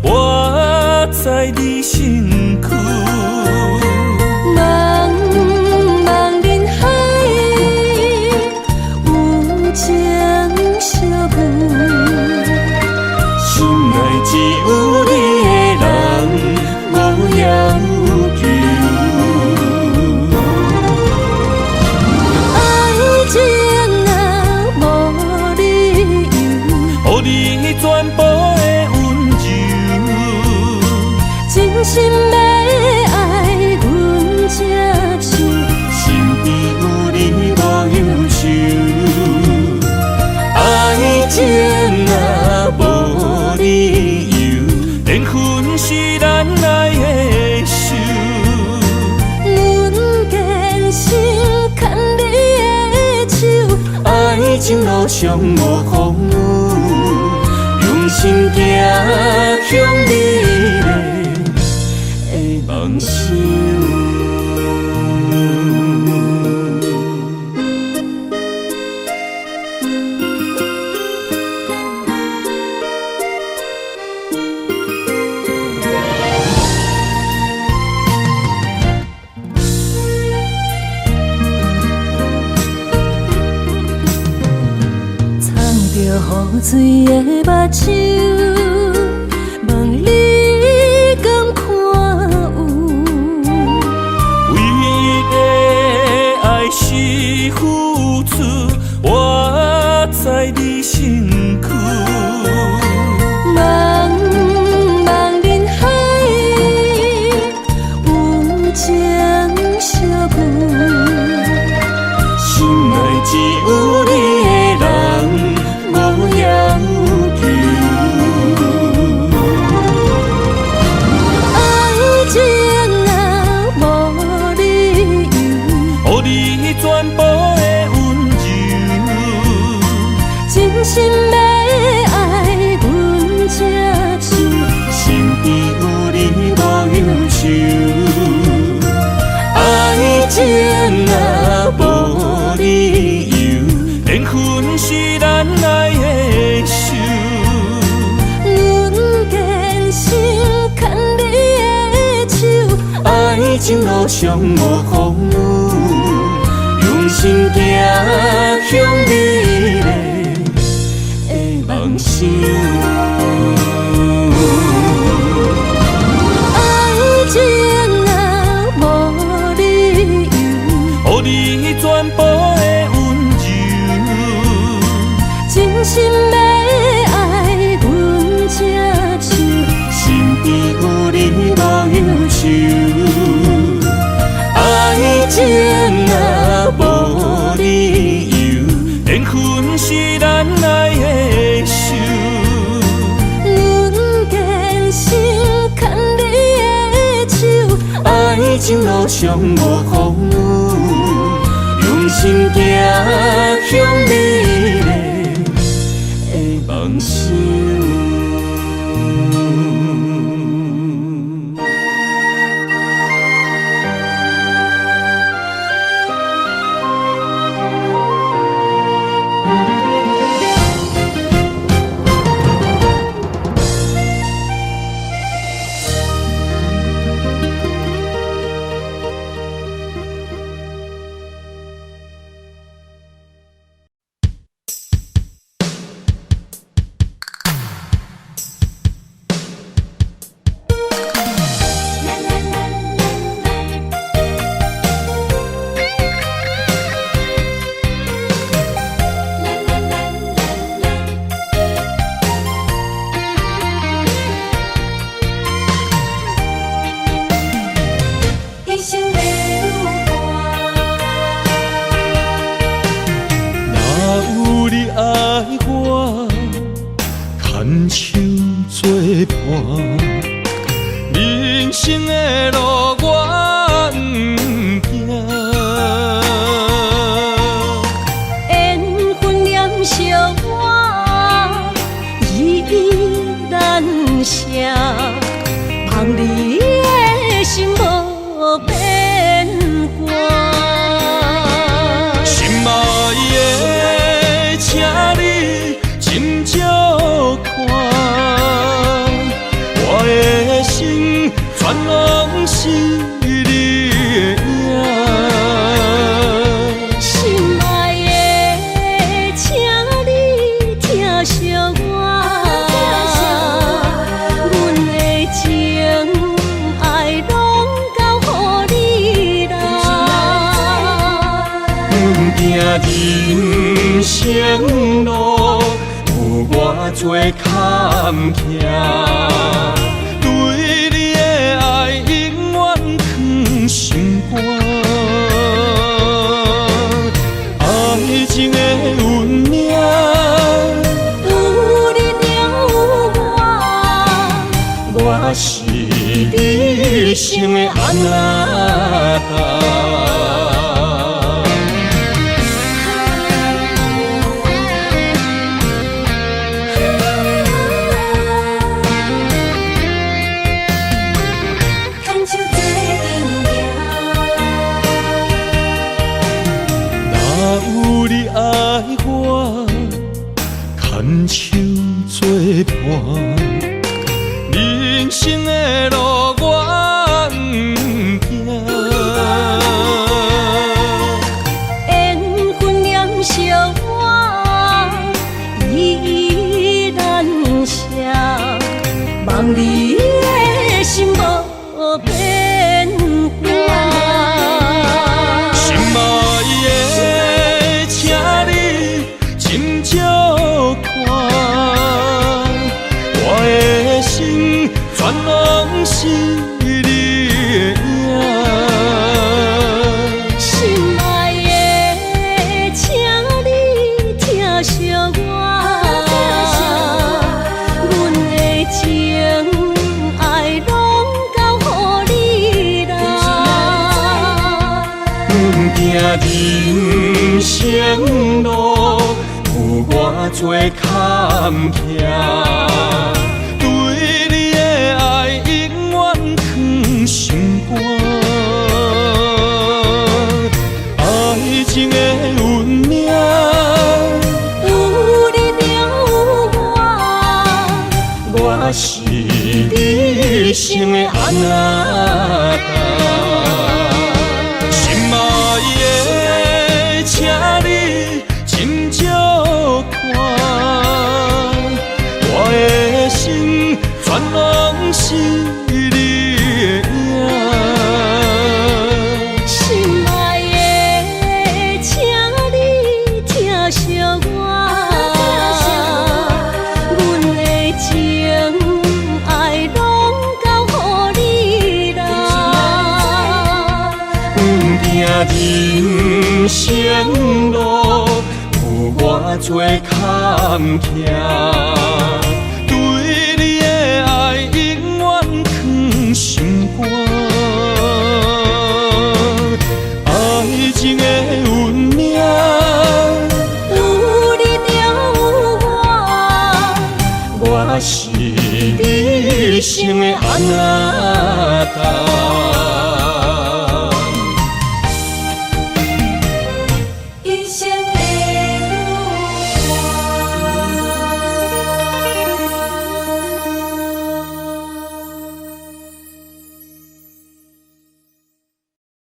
我在你身躯。茫茫人海，有情相伴。心内只有你的人，无要求。爱情若无理由，予你全部的温柔。真心要爱阮才想，身边有你无忧愁。爱情若无理由，缘分是咱爱的手。阮坚心牵你的手，爱情路上无风雨，用心行向美丽的梦想。雨水的目睭，望你敢看有。为了爱是付出，我在你身躯。茫茫人海，有情相伴。心内只有你的人，无要求。爱情若无理由，予你全部的温柔。真心要爱阮才想，身边有你无忧愁。爱情若无理由，缘分是咱爱的手。阮坚心牵你的手，爱情路上无风雨，用心行向美丽的梦想。爱情若无理由，予你全部的温柔。真心要爱阮才想，身边有你无忧愁。爱情若无理由，缘分是咱爱的手。阮坚心牵你的手，爱情路上无风雨，用心行向美丽的梦想。牵手作伴，人生的路我不行。缘分染烧我，依然写，望你的心无变卦。心爱的，请你斟酌看，我的心全拢是你的影。心爱的，请你疼惜我，阮的情爱拢交予你啦。阮行人生路有偌多坎坷，对你的爱永远藏心肝。爱情的运命，有你了有我，我是你生的安那达。牵手做阵若有你爱我，牵手作伴，人生的路我不行。缘分染烧我，依然写，望你的心无变卦。心爱的，请你斟酌看，我的心全拢是你的影。心爱的，请你疼惜我，阮的情爱拢交予你啦。阮行人生路有偌多坎坷，对你的爱永远藏心肝。爱情的运命，有你了我，我是你生的安那达。心爱的，请你斟酌看，我的心全拢是你的影。心爱的，请你疼惜我，阮的情爱拢交予你啦。阮行人生路有偌多坎坷，对你的爱永远藏心肝。爱情的运命，有你了我，我是你生的安那达。